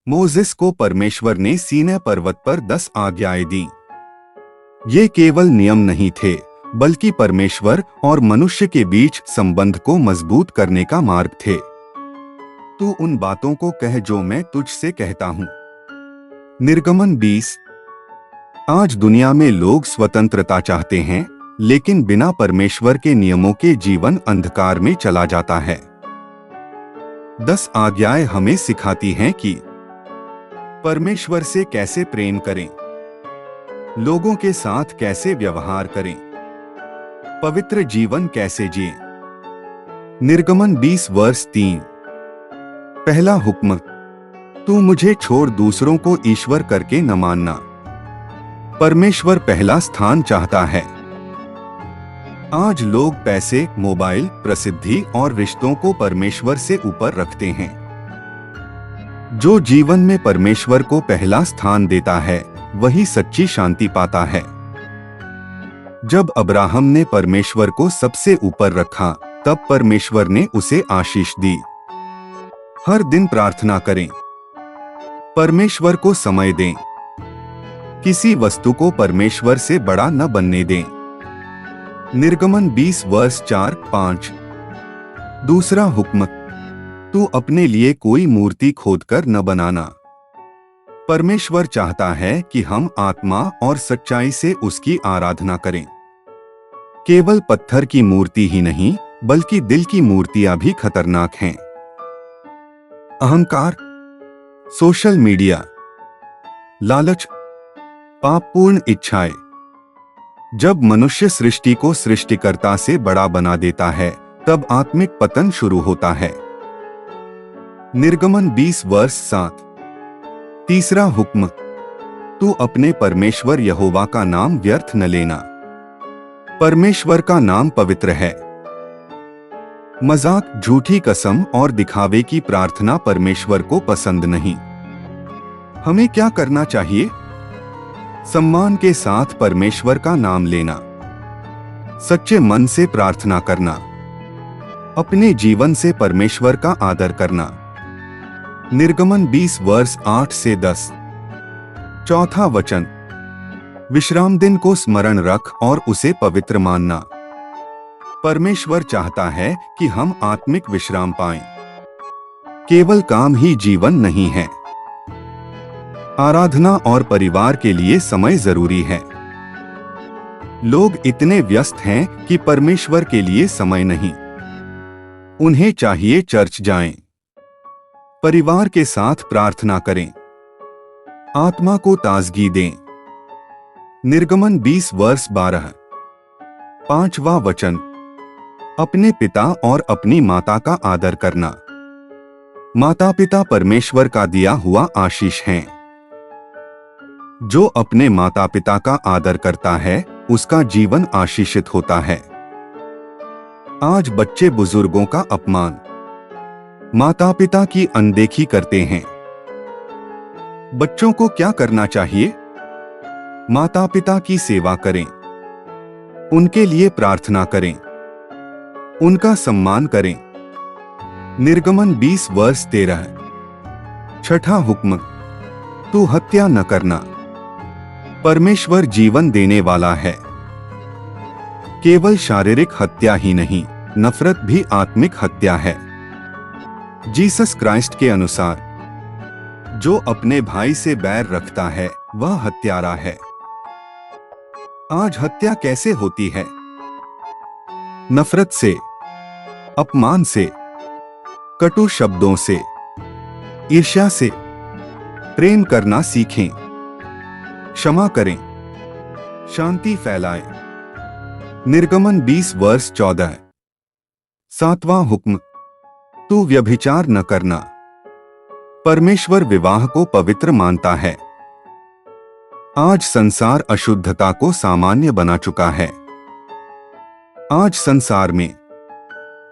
Moses को परमेश्वर ने सीनै पर्वत पर 10 आज्ञाएं दी। ये केवल नियम नहीं थे, बल्कि परमेश्वर और मनुष्य के बीच संबंध को मजबूत करने का मार्ग थे। तू उन बातों को कह जो मैं तुझसे कहता हूं। निर्गमन 20। आज दुनिया में लोग स्वतंत्रता चाहते हैं, लेकिन बिना परमेश्वर के नियमों के जीवन अंधकार में चला जाता है। 10 आज्ञाएं हमें सिखाती हैं कि परमेश्वर से कैसे प्रेम करें, लोगों के साथ कैसे व्यवहार करें, पवित्र जीवन कैसे जिएं। निर्गमन 20 वर्ष 3। पहला हुक्म, तू मुझे छोड़ दूसरों को ईश्वर करके न मानना। परमेश्वर पहला स्थान चाहता है। आज लोग पैसे, मोबाइल, प्रसिद्धि और रिश्तों को परमेश्वर से ऊपर रखते हैं। जो जीवन में परमेश्वर को पहला स्थान देता है, वही सच्ची शांति पाता है। जब अब्राहम ने परमेश्वर को सबसे ऊपर रखा, तब परमेश्वर ने उसे आशीष दी। हर दिन प्रार्थना करें, परमेश्वर को समय दें, किसी वस्तु को परमेश्वर से बड़ा न बनने दें। निर्गमन 20 वर्ष 4-5। दूसरा हुक्म, तू अपने लिए कोई मूर्ति खोदकर न बनाना। परमेश्वर चाहता है कि हम आत्मा और सच्चाई से उसकी आराधना करें। केवल पत्थर की मूर्ति ही नहीं, बल्कि दिल की मूर्तियां भी खतरनाक हैं। अहंकार, सोशल मीडिया, लालच, पापपूर्ण इच्छाएं। जब मनुष्य सृष्टि को सृष्टिकर्ता से बड़ा बना देता है, तब आत्मिक पतन शुरू होता है। निर्गमन 20 वर्ष 7। तीसरा हुक्म, तू अपने परमेश्वर यहोवा का नाम व्यर्थ न लेना। परमेश्वर का नाम पवित्र है। मजाक, झूठी कसम और दिखावे की प्रार्थना परमेश्वर को पसंद नहीं। हमें क्या करना चाहिए? सम्मान के साथ परमेश्वर का नाम लेना, सच्चे मन से प्रार्थना करना, अपने जीवन से परमेश्वर का आदर करना। निर्गमन 20 वर्ष 8 से 10। चौथा वचन, विश्राम दिन को स्मरण रख और उसे पवित्र मानना। परमेश्वर चाहता है कि हम आत्मिक विश्राम पाएं। केवल काम ही जीवन नहीं है। आराधना और परिवार के लिए समय जरूरी है। लोग इतने व्यस्त हैं कि परमेश्वर के लिए समय नहीं। उन्हें चाहिए चर्च जाएं, परिवार के साथ प्रार्थना करें, आत्मा को ताजगी दें। निर्गमन 20 वर्ष 12। पांचवा वचन, अपने पिता और अपनी माता का आदर करना। माता पिता परमेश्वर का दिया हुआ आशीष हैं। जो अपने माता पिता का आदर करता है, उसका जीवन आशीषित होता है। आज बच्चे बुजुर्गों का अपमान, माता पिता की अनदेखी करते हैं। बच्चों को क्या करना चाहिए? माता पिता की सेवा करें, उनके लिए प्रार्थना करें, उनका सम्मान करें। निर्गमन 20 वर्ष 13। छठा हुक्म, तू हत्या न करना। परमेश्वर जीवन देने वाला है। केवल शारीरिक हत्या ही नहीं, नफरत भी आत्मिक हत्या है। जीसस क्राइस्ट के अनुसार, जो अपने भाई से बैर रखता है, वह हत्यारा है। आज हत्या कैसे होती है? नफरत से, अपमान से, कटु शब्दों से, ईर्ष्या से। प्रेम करना सीखें, क्षमा करें, शांति फैलाएं। निर्गमन 20 वर्ष 14। सातवां हुक्म, तू व्यभिचार न करना। परमेश्वर विवाह को पवित्र मानता है। आज संसार अशुद्धता को सामान्य बना चुका है। आज संसार में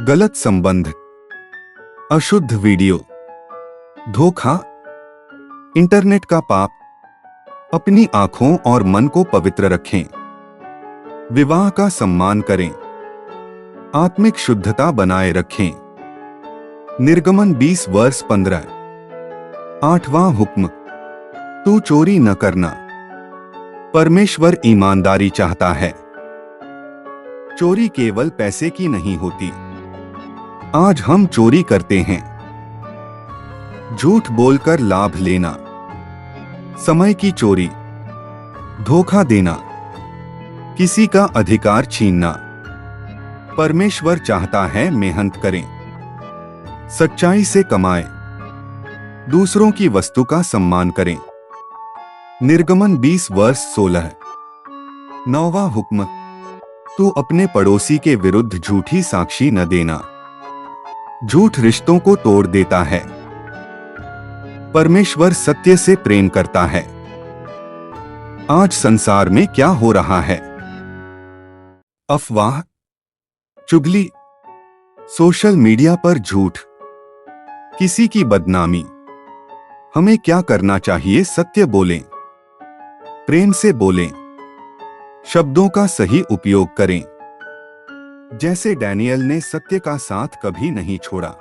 गलत संबंध, अशुद्ध वीडियो, धोखा, इंटरनेट का पाप। अपनी आंखों और मन को पवित्र रखें। विवाह का सम्मान करें, आत्मिक शुद्धता बनाए रखें। निर्गमन 20 वर्ष 15। 8वां हुक्म, तू चोरी न करना। परमेश्वर ईमानदारी चाहता है। चोरी केवल पैसे की नहीं होती। आज हम चोरी करते हैं। झूठ बोलकर लाभ लेना, समय की चोरी, धोखा देना, किसी का अधिकार छीनना। परमेश्वर चाहता है मेहनत करें, सच्चाई से कमाएं, दूसरों की वस्तु का सम्मान करें। निर्गमन 20 वर्ष 16। 9वां हुक्म, तू अपने पड़ोसी के विरुद्ध झूठी साक्षी न देना। झूठ रिश्तों को तोड़ देता है। परमेश्वर सत्य से प्रेम करता है। आज संसार में क्या हो रहा है? अफवाह, चुगली, सोशल मीडिया पर झूठ, किसी की बदनामी। हमें क्या करना चाहिए? सत्य बोलें, प्रेम से बोलें, शब्दों का सही उपयोग करें। जैसे डैनियल ने सत्य का साथ कभी नहीं छोड़ा।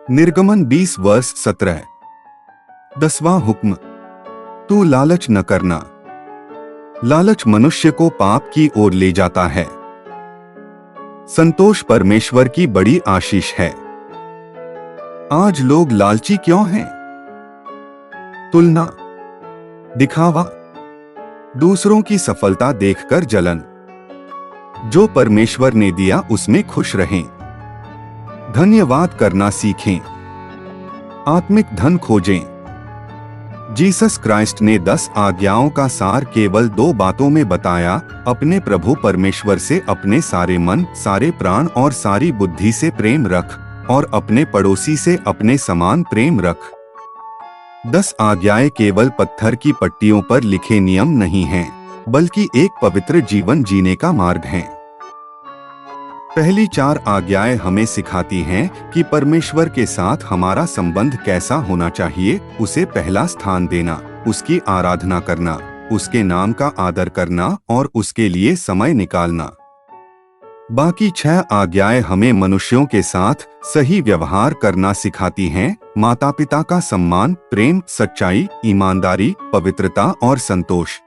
निर्गमन 20 वर्ष 17। 10वां हुक्म, तू लालच न करना। लालच मनुष्य को पाप की ओर ले जाता है। संतोष परमेश्वर की बड़ी आशीष है। आज लोग लालची क्यों हैं? तुलना, दिखावा, दूसरों की सफलता देखकर जलन। जो परमेश्वर ने दिया उसमें खुश रहें। धन्यवाद करना सीखें। आत्मिक धन खोजें। जीसस क्राइस्ट ने 10 आज्ञाओं का सार केवल 2 बातों में बताया। अपने प्रभु परमेश्वर से अपने सारे मन, सारे प्राण और सारी बुद्धि से प्रेम रख और अपने पड़ोसी से अपने समान प्रेम रख। 10 आज्ञाएं केवल पत्थर की पट्टियों पर लिखे नियम नहीं हैं, बल्कि एक पवित्र जीवन जीने का मार्ग है। पहली 4 आज्ञाएं हमें सिखाती हैं कि परमेश्वर के साथ हमारा संबंध कैसा होना चाहिए। उसे पहला स्थान देना, उसकी आराधना करना, उसके नाम का आदर करना और उसके लिए समय निकालना। बाकी 6 आज्ञाएं हमें मनुष्यों के साथ सही व्यवहार करना सिखाती हैं। माता पिता का सम्मान, प्रेम, सच्चाई, ईमानदारी, पवित्रता और संतोष।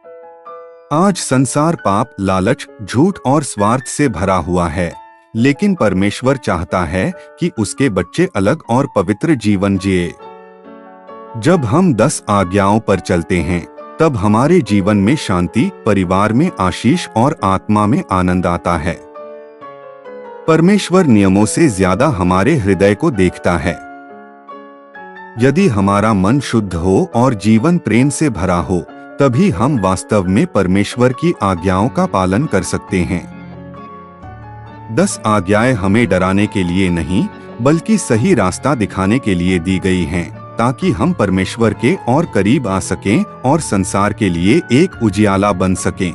आज संसार पाप, लालच, झूठ और स्वार्थ से भरा हुआ है, लेकिन परमेश्वर चाहता है कि उसके बच्चे अलग और पवित्र जीवन जिए। जब हम 10 आज्ञाओं पर चलते हैं, तब हमारे जीवन में शांति, परिवार में आशीष और आत्मा में आनंद आता है। परमेश्वर नियमों से ज्यादा हमारे हृदय को देखता है। यदि हमारा मन शुद्ध हो और जीवन प्रेम से भरा हो, तभी हम वास्तव में परमेश्वर की आज्ञाओं का पालन कर सकते हैं। 10 आज्ञाएं हमें डराने के लिए नहीं, बल्कि सही रास्ता दिखाने के लिए दी गई हैं, ताकि हम परमेश्वर के और करीब आ सकें और संसार के लिए एक उजियाला बन सकें।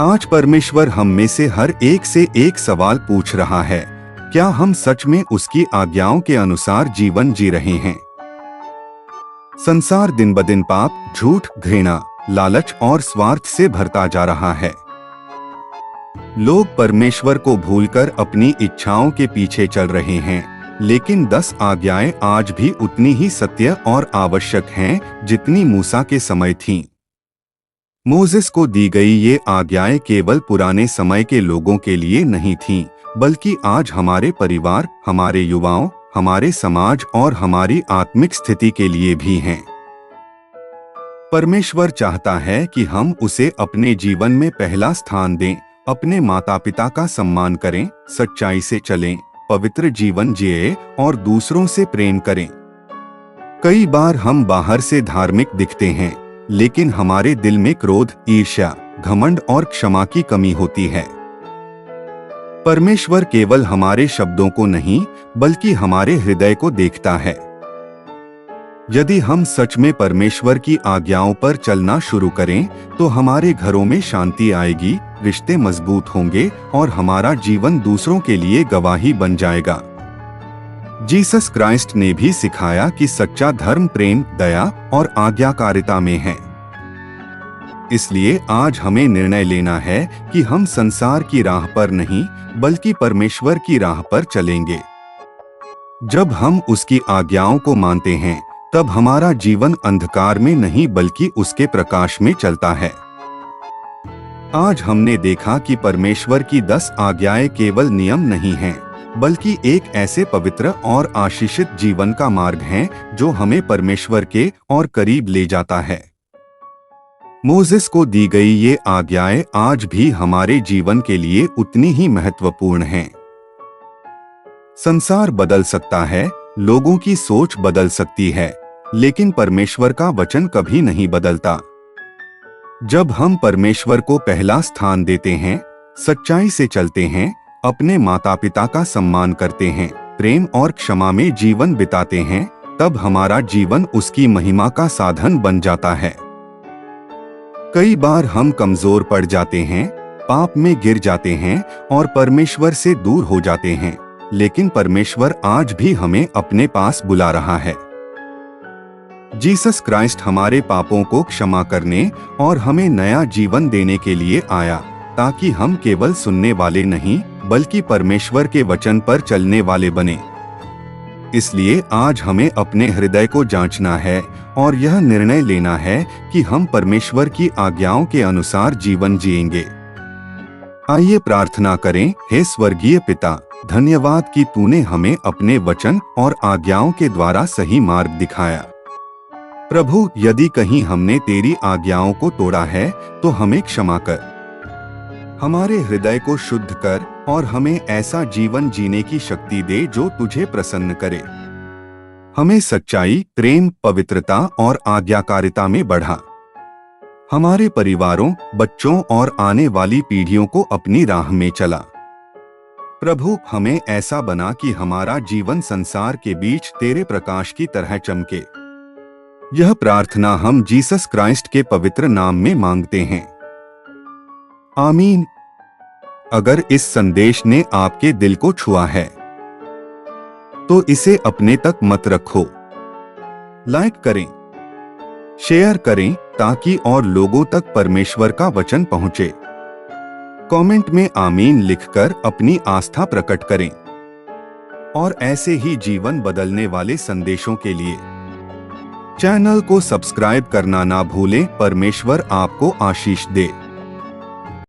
आज परमेश्वर हम में से हर एक से एक सवाल पूछ रहा है, क्या हम सच में उसकी आज्ञाओं के अनुसार जीवन जी रहे हैं? संसार दिन ब दिन पाप, झूठ, घृणा, लालच और स्वार्थ से भरता जा रहा है। लोग परमेश्वर को भूलकर अपनी इच्छाओं के पीछे चल रहे हैं, लेकिन 10 आज्ञाएं आज भी उतनी ही सत्य और आवश्यक हैं जितनी मूसा के समय थीं। मोसेस को दी गई ये आज्ञाएं केवल पुराने समय के लोगों के लिए नहीं थीं, बल्कि आज हमारे परिवार, हमारे युवाओं, हमारे समाज और हमारी आत्मिक स्थिति के लिए भी हैं। परमेश्वर चाहता है कि हम उसे अपने जीवन में पहला स्थान दें, अपने माता पिता का सम्मान करें, सच्चाई से चलें, पवित्र जीवन जिए और दूसरों से प्रेम करें। कई बार हम बाहर से धार्मिक दिखते हैं, लेकिन हमारे दिल में क्रोध, ईर्ष्या, घमंड और क्षमा की कमी होती है। परमेश्वर केवल हमारे शब्दों को नहीं, बल्कि हमारे हृदय को देखता है। यदि हम सच में परमेश्वर की आज्ञाओं पर चलना शुरू करें, तो हमारे घरों में शांति आएगी, रिश्ते मजबूत होंगे और हमारा जीवन दूसरों के लिए गवाही बन जाएगा। जीसस क्राइस्ट ने भी सिखाया कि सच्चा धर्म प्रेम, दया और आज्ञाकारिता में है। इसलिए आज हमें निर्णय लेना है कि हम संसार की राह पर नहीं, बल्कि परमेश्वर की राह पर चलेंगे। जब हम उसकी आज्ञाओं को मानते हैं, तब हमारा जीवन अंधकार में नहीं बल्कि उसके प्रकाश में चलता है। आज हमने देखा कि परमेश्वर की 10 आज्ञाएं केवल नियम नहीं हैं, बल्कि एक ऐसे पवित्र और आशीषित जीवन का मार्ग है जो हमें परमेश्वर के और करीब ले जाता है। मोसेस को दी गई ये आज्ञाएं आज भी हमारे जीवन के लिए उतनी ही महत्वपूर्ण हैं। संसार बदल सकता है, लोगों की सोच बदल सकती है, लेकिन परमेश्वर का वचन कभी नहीं बदलता। जब हम परमेश्वर को पहला स्थान देते हैं, सच्चाई से चलते हैं, अपने माता पिता का सम्मान करते हैं, प्रेम और क्षमा में जीवन बिताते हैं, तब हमारा जीवन उसकी महिमा का साधन बन जाता है। कई बार हम कमजोर पड़ जाते हैं, पाप में गिर जाते हैं और परमेश्वर से दूर हो जाते हैं, लेकिन परमेश्वर आज भी हमें अपने पास बुला रहा है। जीसस क्राइस्ट हमारे पापों को क्षमा करने और हमें नया जीवन देने के लिए आया, ताकि हम केवल सुनने वाले नहीं बल्कि परमेश्वर के वचन पर चलने वाले बने। इसलिए आज हमें अपने हृदय को जांचना है और यह निर्णय लेना है कि हम परमेश्वर की आज्ञाओं के अनुसार जीवन जिएंगे। आइए प्रार्थना करें। हे स्वर्गीय पिता, धन्यवाद कि तूने हमें अपने वचन और आज्ञाओं के द्वारा सही मार्ग दिखाया। प्रभु, यदि कहीं हमने तेरी आज्ञाओं को तोड़ा है तो हमें क्षमा कर, हमारे हृदय को शुद्ध कर और हमें ऐसा जीवन जीने की शक्ति दे जो तुझे प्रसन्न करे। हमें सच्चाई, प्रेम, पवित्रता और आज्ञाकारिता में बढ़ा। हमारे परिवारों, बच्चों और आने वाली पीढ़ियों को अपनी राह में चला। प्रभु, हमें ऐसा बना कि हमारा जीवन संसार के बीच तेरे प्रकाश की तरह चमके। यह प्रार्थना हम जीसस क्राइस्ट के पवित्र नाम में मांगते हैं। आमीन। अगर इस संदेश ने आपके दिल को छुआ है तो इसे अपने तक मत रखो। लाइक करें, शेयर करें ताकि और लोगों तक परमेश्वर का वचन पहुंचे। कमेंट में आमीन लिखकर अपनी आस्था प्रकट करें और ऐसे ही जीवन बदलने वाले संदेशों के लिए चैनल को सब्सक्राइब करना ना भूलें। परमेश्वर आपको आशीष दे।